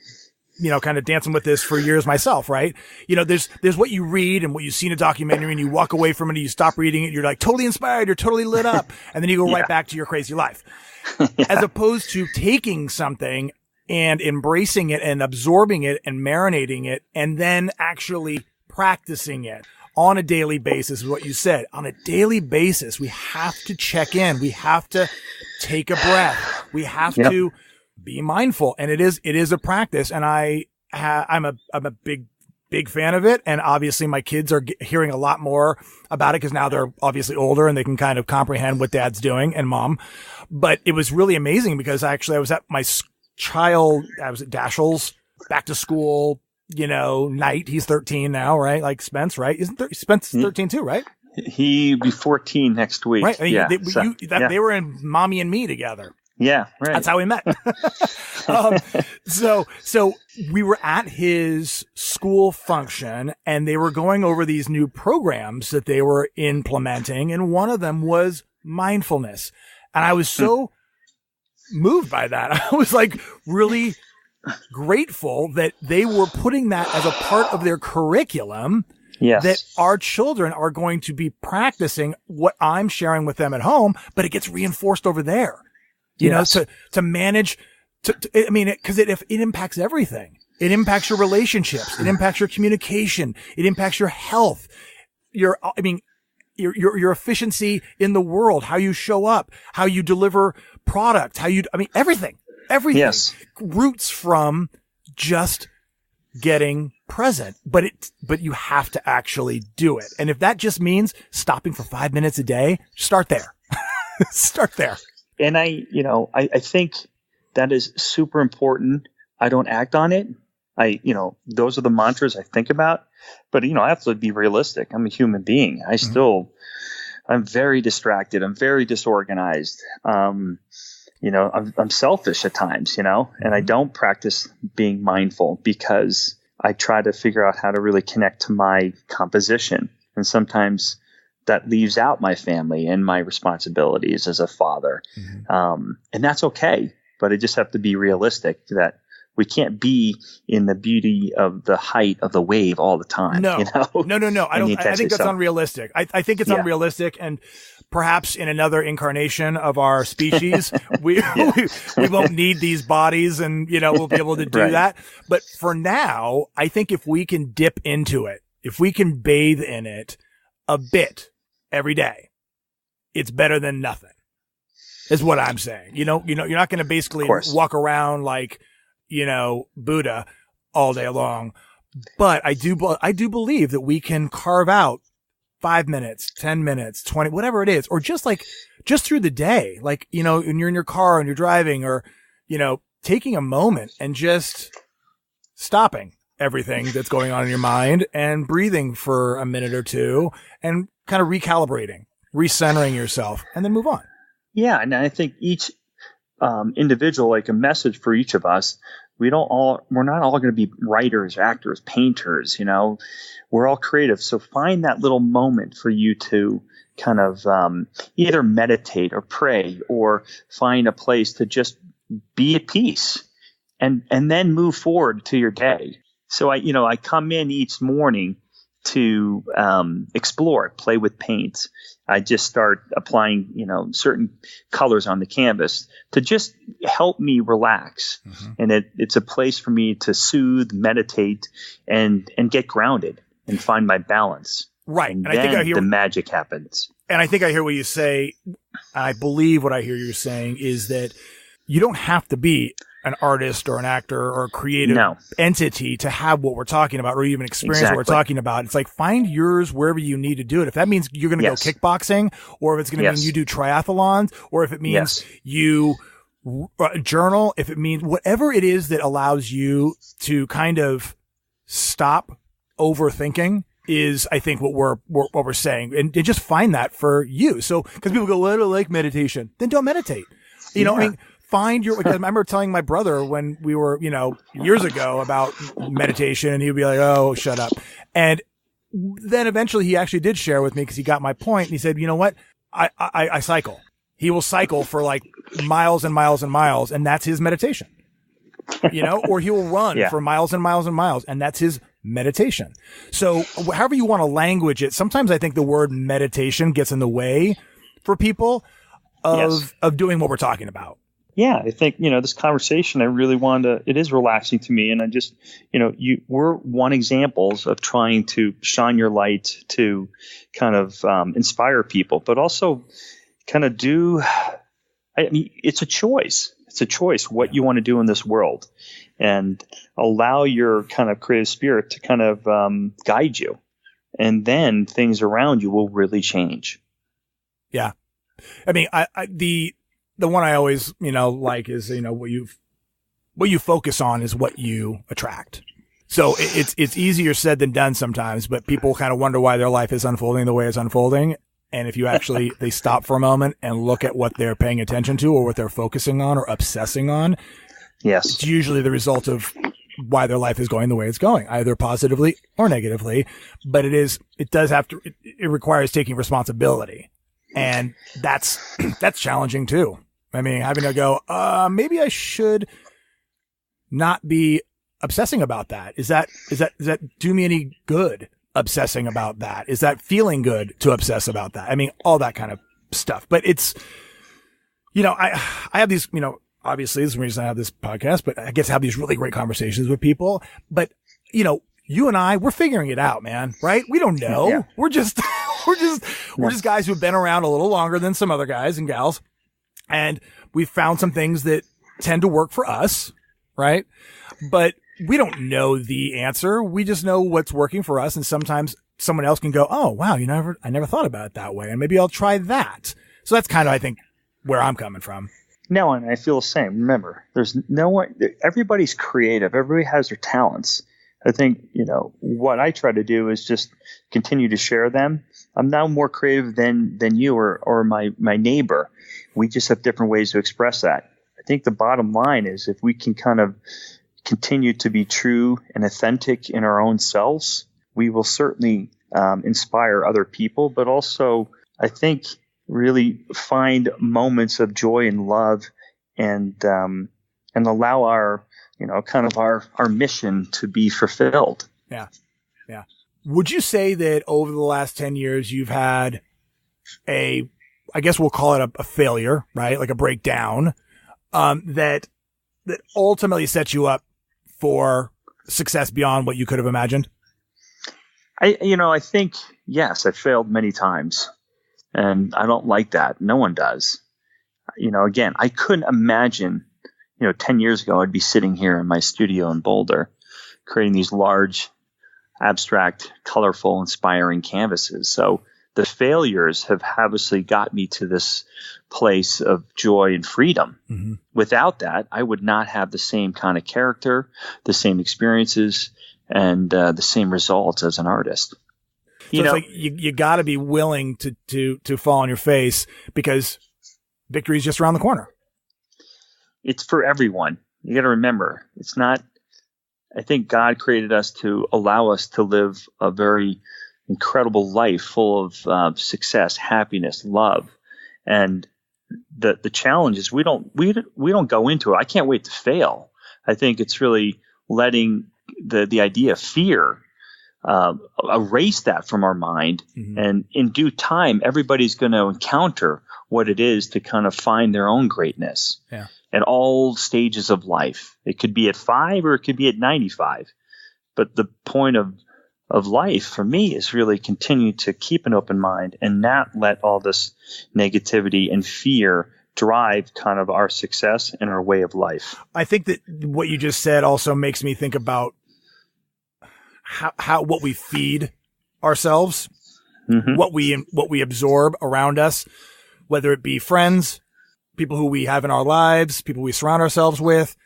kind of dancing with this for years myself, right? There's what you read and what you see in a documentary and you walk away from it and you stop reading it. You're like totally inspired. You're totally lit up. And then you go right back to your crazy life, as opposed to taking something and embracing it and absorbing it and marinating it and then actually practicing it on a daily basis is what you said. On a daily basis, we have to check in. We have to take a breath. We have to be mindful. And it is a practice. And I'm a big fan of it. And obviously my kids are hearing a lot more about it because now they're obviously older and they can kind of comprehend what dad's doing and mom. But it was really amazing because actually I was at I was at Dashiell's back to school Knight. He's 13 now, right? Like Spence, right? Spence 13 too, right? He'll be 14 next week. Right. I mean, yeah. They were in Mommy and Me together. Yeah, right. That's how we met. So we were at his school function and they were going over these new programs that they were implementing. And one of them was mindfulness. And I was so moved by that. I was like really grateful that they were putting that as a part of their curriculum. Yes. That our children are going to be practicing what I'm sharing with them at home, but it gets reinforced over there. To manage, because it impacts everything. It impacts your relationships. It impacts your communication. It impacts your health. Your efficiency in the world, how you show up, how you deliver product, everything yes. roots from just getting present, but you have to actually do it. And if that just means stopping for 5 minutes a day, start there. Start there. And I think that is super important. I don't act on it. Those are the mantras I think about, but I have to be realistic. I'm a human being. I'm very distracted. I'm very disorganized. I'm selfish at times, and I don't practice being mindful because I try to figure out how to really connect to my composition. And sometimes that leaves out my family and my responsibilities as a father. Mm-hmm. And that's okay. But I just have to be realistic that we can't be in the beauty of the height of the wave all the time. No. No. I think that's unrealistic. I think it's unrealistic. And perhaps in another incarnation of our species, we won't need these bodies and, we'll be able to do that. But for now, I think if we can dip into it, if we can bathe in it a bit every day, it's better than nothing, is what I'm saying. You're not going to basically walk around like, Buddha all day long. But I do believe that we can carve out 5 minutes, 10 minutes, 20, whatever it is, or just through the day, like, when you're in your car and you're driving, or, taking a moment and just stopping everything that's going on in your mind and breathing for a minute or two and kind of recalibrating, recentering yourself, and then move on. Yeah. And I think each individual, like a message for each of us, we're not all going to be writers, actors, painters, we're all creative. So find that little moment for you to kind of either meditate or pray or find a place to just be at peace and then move forward to your day. So I come in each morning to explore, play with paint. I just start applying, certain colors on the canvas to just help me relax. Mm-hmm. And it's a place for me to soothe, meditate, and get grounded and find my balance. Right. And then I think the magic happens. And I think I hear what you say. I believe what I hear you saying is that you don't have to be an artist or an actor or a creative entity to have what we're talking about, or even experience what we're talking about. It's like, find yours wherever you need to do it. If that means you're going to go kickboxing, or if it's going to mean you do triathlons, or if it means you journal, if it means whatever it is that allows you to kind of stop overthinking, is I think what we're saying, and just find that for you. So, because people go, well, I don't like meditation, then don't meditate. Find your, because I remember telling my brother when we were, years ago about meditation, and he'd be like, oh, shut up. And then eventually he actually did share with me, because he got my point. And he said, you know what? I cycle. He will cycle for like miles and miles and miles. And that's his meditation, or he will run for miles and miles and miles. And that's his meditation. So however you want to language it, sometimes I think the word meditation gets in the way for people of doing what we're talking about. Yeah, I think, this conversation, I really it is relaxing to me. And I just, we're one examples of trying to shine your light to kind of inspire people, but also kind of it's a choice. It's a choice what you want to do in this world, and allow your kind of creative spirit to kind of guide you. And then things around you will really change. Yeah. I mean, the one I always, like is, what you focus on is what you attract. So it's easier said than done sometimes, but people kind of wonder why their life is unfolding the way it's unfolding. And if you actually, they stop for a moment and look at what they're paying attention to or what they're focusing on or obsessing on. Yes. It's usually the result of why their life is going the way it's going, either positively or negatively. But it requires taking responsibility. And that's challenging too. I mean, having to go, maybe I should not be obsessing about that. Is that do me any good? Obsessing about that? Is that feeling good to obsess about that? I mean, all that kind of stuff. But it's, I have these, obviously this is the reason I have this podcast, but I get to have these really great conversations with people. But, you and I, we're figuring it out, man, right? We don't know. Yeah. We're just guys who've been around a little longer than some other guys and gals. And we've found some things that tend to work for us, right? But we don't know the answer. We just know what's working for us. And sometimes someone else can go, oh, wow, I never thought about it that way. And maybe I'll try that. So that's kind of, I think, where I'm coming from. No, and I feel the same. Remember, there's no one, everybody's creative. Everybody has their talents. I think, what I try to do is just continue to share them. I'm now more creative than you or my neighbor. We just have different ways to express that. I think the bottom line is if we can kind of continue to be true and authentic in our own selves, we will certainly inspire other people, but also I think really find moments of joy and love and allow our our mission to be fulfilled. Yeah. Would you say that over the last 10 years you've had I guess we'll call it a failure, right? Like a breakdown that ultimately sets you up for success beyond what you could have imagined? I think, yes, I failed many times and I don't like that. No one does. Again, I couldn't imagine, 10 years ago, I'd be sitting here in my studio in Boulder, creating these large, abstract, colorful, inspiring canvases. So the failures have obviously got me to this place of joy and freedom. Mm-hmm. Without that, I would not have the same kind of character, the same experiences, and the same results as an artist. So it's like you got to be willing to fall on your face because victory is just around the corner. It's for everyone. You got to remember, it's not. I think God created us to allow us to live a very incredible life full of success, happiness, love, and the challenge is we don't go into it. I can't wait to fail. I think it's really letting the idea of fear erase that from our mind, mm-hmm. and in due time, everybody's going to encounter what it is to kind of find their own greatness. Yeah. At all stages of life. It could be at 5 or it could be at 95. But the point of life for me is really continue to keep an open mind and not let all this negativity and fear drive kind of our success and our way of life. I think that what you just said also makes me think about how what we feed ourselves, mm-hmm. what we absorb around us, whether it be friends, people who we have in our lives, people we surround ourselves with,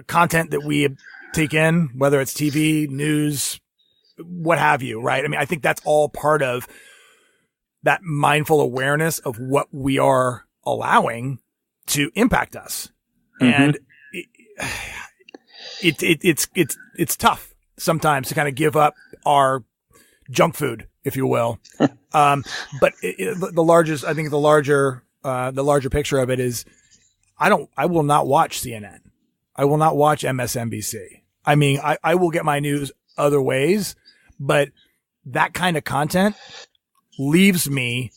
content that we take in, whether it's TV, news, what have you, right? I mean, I think that's all part of that mindful awareness of what we are allowing to impact us. Mm-hmm. And it's tough sometimes to kind of give up our junk food, if you will. But the larger picture of it is I will not watch CNN. I will not watch MSNBC. I mean, I will get my news other ways, but that kind of content leaves me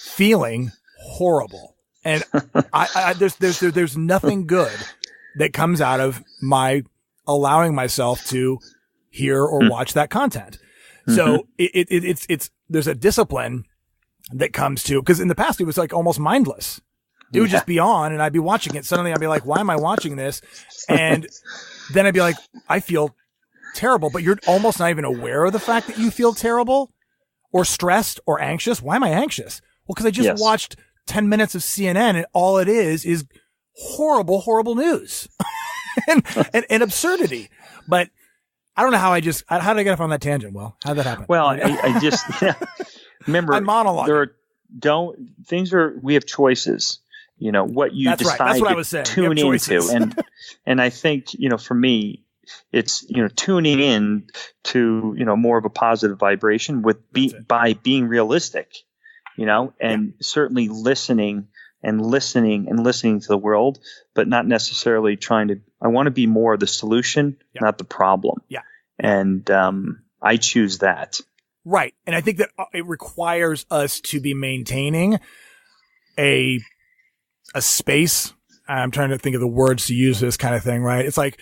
feeling horrible. And there's nothing good that comes out of my allowing myself to hear or watch that content. Mm-hmm. So it's there's a discipline that comes to, because in the past it was like almost mindless. It would just be on and I'd be watching it. Suddenly I'd be like, why am I watching this? And then I'd be like, I feel terrible, but you're almost not even aware of the fact that you feel terrible or stressed or anxious. Why am I anxious? Well, because I just watched 10 minutes of CNN and all it is horrible, horrible news and absurdity. But I don't know how did I get off on that tangent? Well, how'd that happen? Well, I just remember I monologue. We have choices, what you That's decide right. That's what to I was saying. tune into. And I think, for me, it's, tuning in to, more of a positive vibration by being realistic, and certainly listening and listening to the world, but not necessarily I want to be more of the solution, not the problem. Yeah. And I choose that. Right. And I think that it requires us to be maintaining a space. I'm trying to think of the words to use this kind of thing, right? It's like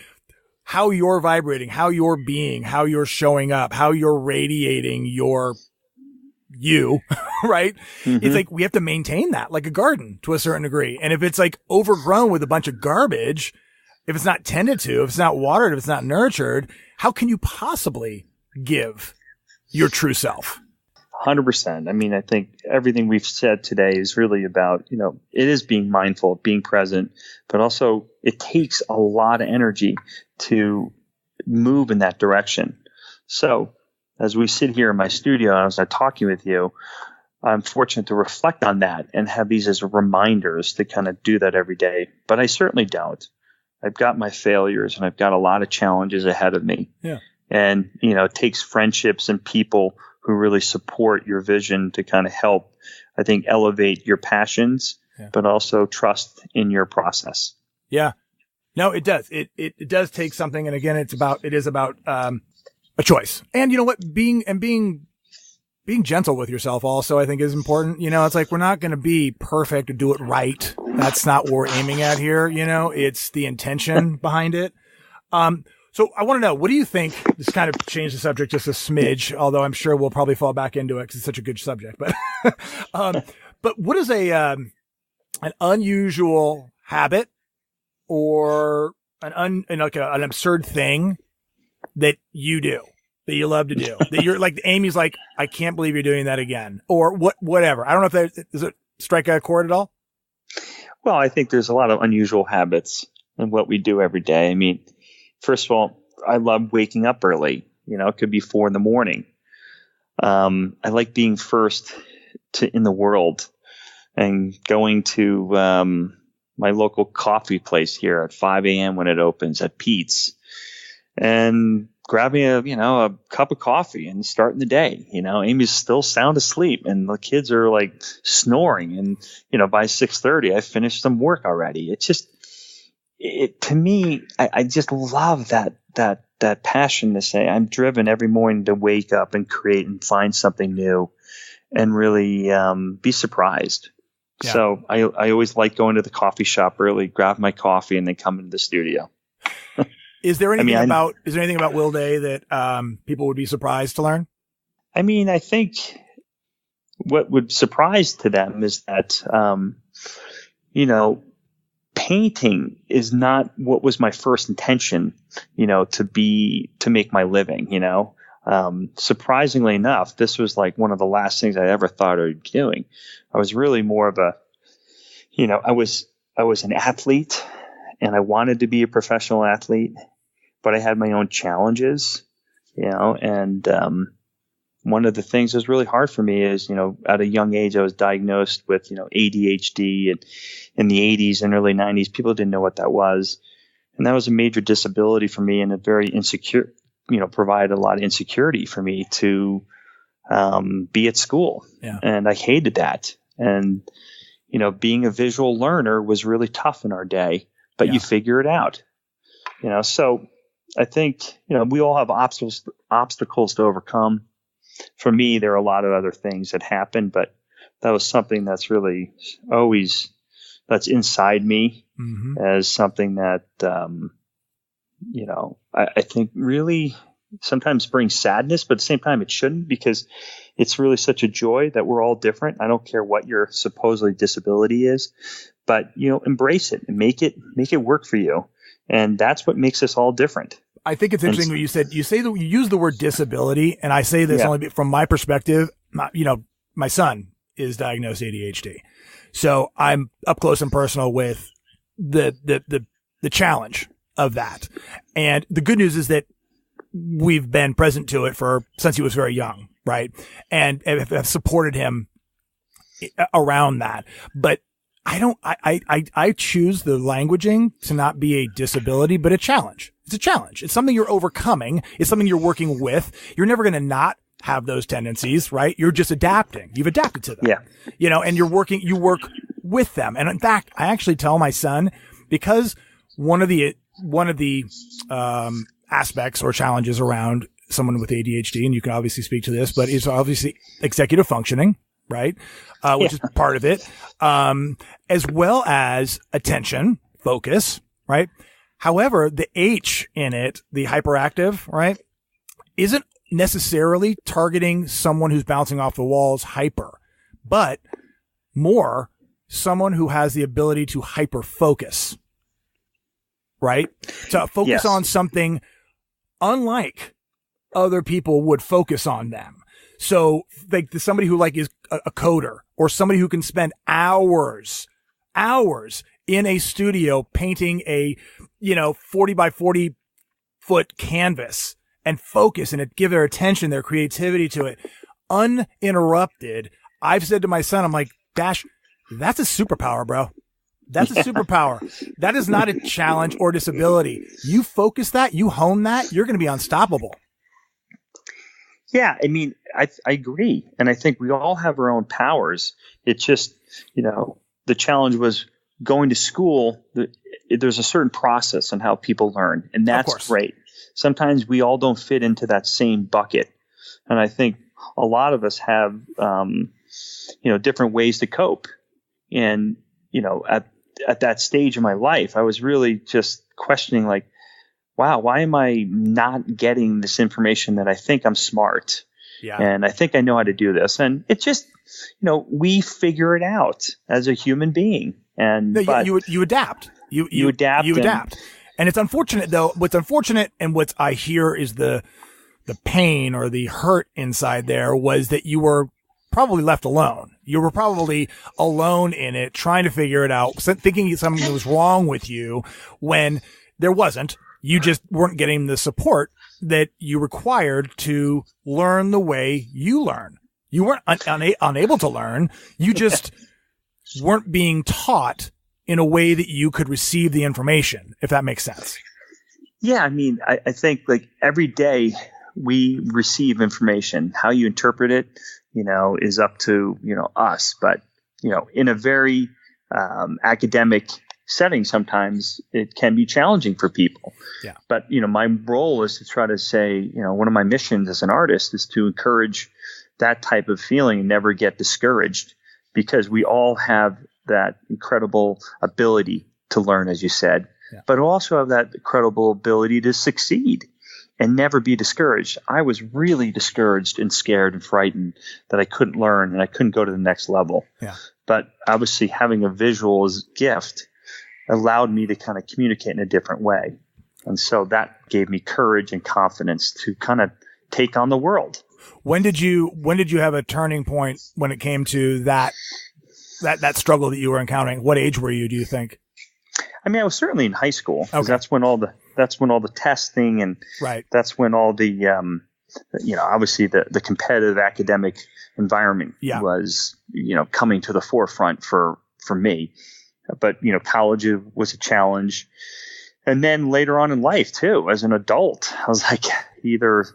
how you're vibrating, how you're being, how you're showing up, how you're radiating you, right? Mm-hmm. It's like we have to maintain that like a garden to a certain degree. And if it's like overgrown with a bunch of garbage, if it's not tended to, if it's not watered, if it's not nurtured, how can you possibly give your true self? 100%. I mean, I think everything we've said today is really about, it is being mindful, being present, but also it takes a lot of energy to move in that direction. So as we sit here in my studio and as I'm talking with you, I'm fortunate to reflect on that and have these as reminders to kind of do that every day. But I certainly don't. I've got my failures and I've got a lot of challenges ahead of me. Yeah. And, it takes friendships and people who really support your vision to kind of help, I think, elevate your passions, but also trust in your process. Yeah. No, it does. It does take something. And again, it is about a choice. And you know what? Being gentle with yourself also, I think, is important. It's like we're not going to be perfect or do it right. That's not what we're aiming at here. It's the intention behind it. So I want to know, what do you think? This kind of changed the subject just a smidge, although I'm sure we'll probably fall back into it because it's such a good subject. But, but what is an unusual habit or an absurd thing that you do, that you love to do, that you're like, Amy's like, I can't believe you're doing that again, or whatever. I don't know if does it strike a chord at all? Well, I think there's a lot of unusual habits in what we do every day. I mean, first of all, I love waking up early. It could be 4 a.m. I like being first in the world and going to my local coffee place here at 5 a.m. when it opens at Pete's and grabbing a cup of coffee and starting the day. Amy's still sound asleep and the kids are like snoring. And, by 6:30, I finished some work already. It's just, to me, I just love that passion to say I'm driven every morning to wake up and create and find something new and really be surprised. Yeah. So I always like going to the coffee shop early, grab my coffee, and then come into the studio. Is there anything about Will Day that people would be surprised to learn? I mean, I think what would surprise to them is that, painting is not what was my first intention, to make my living, surprisingly enough, this was like one of the last things I ever thought of doing. I was really more of I was an athlete and I wanted to be a professional athlete, but I had my own challenges, and, one of the things that was really hard for me is, at a young age, I was diagnosed with, ADHD, and in the 80s and early 90s, people didn't know what that was. And that was a major disability for me and a very insecure, provided a lot of insecurity for me to be at school. Yeah. And I hated that. And, being a visual learner was really tough in our day, but you figure it out, so I think, we all have obstacles to overcome. For me, there are a lot of other things that happen, but that was something that's really always that's inside me as something that, I think really sometimes brings sadness, but at the same time it shouldn't, because it's really such a joy that we're all different. I don't care what your supposedly disability is, but, embrace it and make it work for you. And that's what makes us all different. I think it's interesting what you said. You use the word disability, and I say this only from my perspective. My son is diagnosed ADHD, so I'm up close and personal with the challenge of that. And the good news is that we've been present to it since he was very young, right? And have supported him around that. But I choose the languaging to not be a disability, but a challenge. It's a challenge. It's something you're overcoming. It's something you're working with. You're never going to not have those tendencies, right? You're just adapting. You've adapted to them. Yeah. And you work with them. And in fact, I actually tell my son, because one of the aspects or challenges around someone with ADHD, and you can obviously speak to this, but it's obviously executive functioning, right? Which is part of it. As well as attention, focus, right? However, the H in it, the hyperactive, right, isn't necessarily targeting someone who's bouncing off the walls hyper, but more someone who has the ability to hyper focus, right? To focus on something unlike other people would focus on them. So like somebody who like is a coder, or somebody who can spend hours in a studio painting a, 40 by 40 foot canvas and focus and give their attention, their creativity to it uninterrupted. I've said to my son, I'm like, Dash, that's a superpower, bro. That's a superpower. That is not a challenge or disability. You focus that, you hone that, you're going to be unstoppable. Yeah, I mean, I agree. And I think we all have our own powers. It's just, the challenge was going to school. There's a certain process on how people learn, and that's great. Sometimes we all don't fit into that same bucket. And I think a lot of us have, different ways to cope. And, at that stage of my life, I was really just questioning, like, wow, why am I not getting this information that I think I'm smart? Yeah. And I think I know how to do this. And it's just, we figure it out as a human being. And you adapt. You adapt. And it's unfortunate though. What's unfortunate and what I hear is the pain or the hurt inside there was that you were probably left alone. You were probably alone in it, trying to figure it out, thinking something was wrong with you when there wasn't. You just weren't getting the support that you required to learn the way you learn. You weren't unable to learn. You just weren't being taught in a way that you could receive the information, if that makes sense. Yeah, I mean, I think like every day we receive information. How you interpret it, is up to, us. But, in a very academic setting, sometimes it can be challenging for people. Yeah. But, my role is to try to say, one of my missions as an artist is to encourage that type of feeling and never get discouraged, because we all have that incredible ability to learn, as you said, but also have that incredible ability to succeed and never be discouraged. I was really discouraged and scared and frightened that I couldn't learn and I couldn't go to the next level. Yeah. But obviously having a visual gift allowed me to kind of communicate in a different way. And so that gave me courage and confidence to kind of take on the world. When did you have a turning point when it came to that struggle that you were encountering? What age were you, do you think? I mean, I was certainly in high school, because that's when all the testing and that's when all the obviously the competitive academic environment was coming to the forefront for me. But college was a challenge, and then later on in life too, as an adult, I was like, either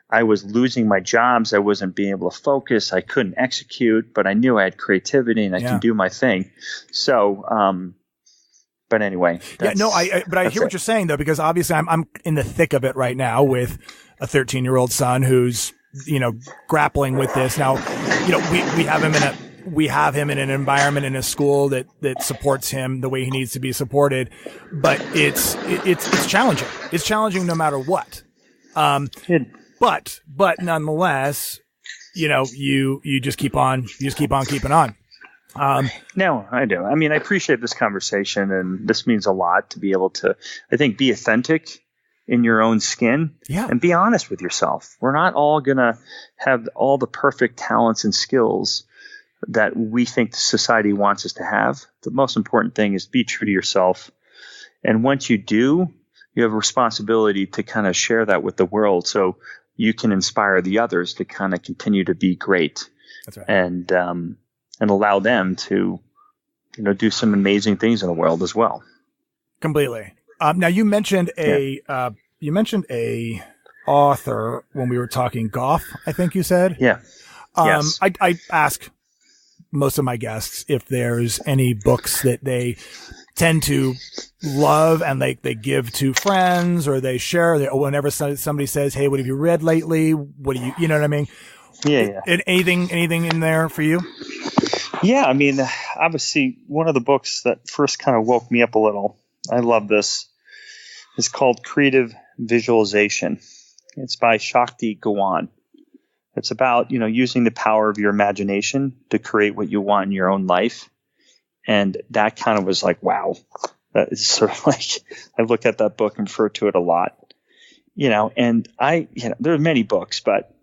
I was losing my jobs, I wasn't being able to focus, I couldn't execute, but I knew I had creativity and I could do my thing. So, but anyway. I hear what you're saying though, because obviously I'm in the thick of it right now with a 13-year-old son who's, grappling with this. Now, we have him in an environment in a school that supports him the way he needs to be supported, but it's challenging. It's challenging no matter what. But nonetheless, you just keep on keeping on. No, I do. I mean, I appreciate this conversation, and this means a lot to be able to, I think, be authentic in your own skin and be honest with yourself. We're not all going to have all the perfect talents and skills that we think society wants us to have. The most important thing is be true to yourself. And once you do, you have a responsibility to kind of share that with the world so you can inspire the others to kind of continue to be great. That's right. And allow them to, do some amazing things in the world as well. Completely. Now you mentioned a author when we were talking Goff, I think you said. Yeah. Yes. I ask most of my guests if there's any books that they tend to love and they give to friends or they share. Whenever somebody says, "Hey, what have you read lately? What do you know what I mean?" Yeah. Anything in there for you? Yeah, I mean, obviously, one of the books that first kind of woke me up a little, I love this, is called Creative Visualization. It's by Shakti Gawan. It's about, using the power of your imagination to create what you want in your own life. And that kind of was like, wow. That is sort of like, I look at that book and refer to it a lot. And there are many books, but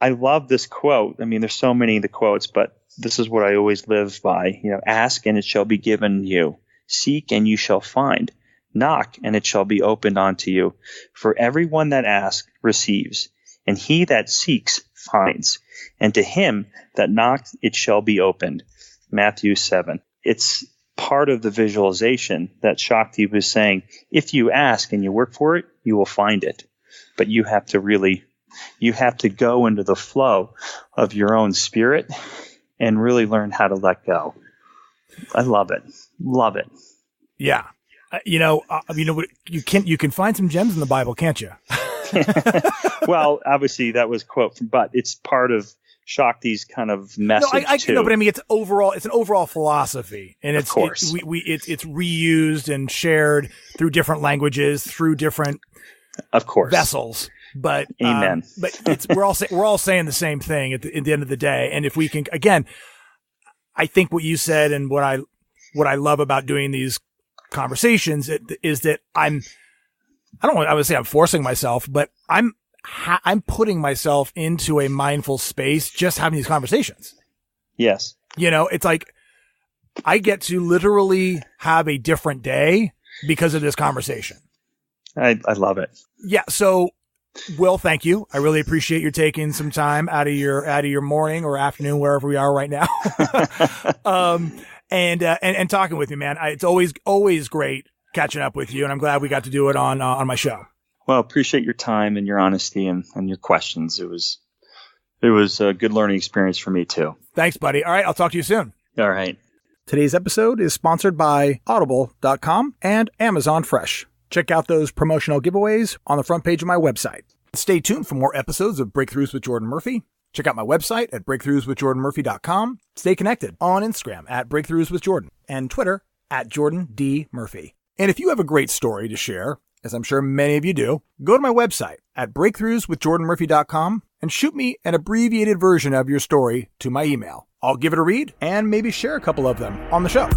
I love this quote. I mean, there's so many of the quotes, but this is what I always live by. Ask and it shall be given you. Seek and you shall find. Knock and it shall be opened unto you. For everyone that asks receives, and he that seeks finds. And to him that knocks it shall be opened. Matthew 7. It's part of the visualization that Shakti was saying. If you ask and you work for it, you will find it. But you have to go into the flow of your own spirit and really learn how to let go. I love it. Love it. Yeah. You can find some gems in the Bible, can't you? Well, obviously that was a quote, but it's part of Shakti's kind of message too. No, but I mean, it's an overall philosophy, and it's, of course. It's reused and shared through different languages, through different, of course, vessels. But amen. But we're all saying the same thing at the end of the day. And if we can, again, I think what you said and what I love about doing these conversations is that I would say I'm forcing myself, but I'm putting myself into a mindful space just having these conversations. Yes. It's like I get to literally have a different day because of this conversation. I love it. Yeah. So, Will, thank you. I really appreciate you taking some time out of your morning or afternoon, wherever we are right now. And talking with you, man. It's always great catching up with you, and I'm glad we got to do it on my show. Well, appreciate your time and your honesty and your questions. It was a good learning experience for me too. Thanks, buddy. All right, I'll talk to you soon. All right. Today's episode is sponsored by Audible.com and Amazon Fresh. Check out those promotional giveaways on the front page of my website. Stay tuned for more episodes of Breakthroughs with Jordan Murphy. Check out my website at breakthroughswithjordanmurphy.com. Stay connected on Instagram at breakthroughswithjordan and Twitter at Jordan D. Murphy. And if you have a great story to share, as I'm sure many of you do, go to my website at breakthroughswithjordanmurphy.com and shoot me an abbreviated version of your story to my email. I'll give it a read and maybe share a couple of them on the show.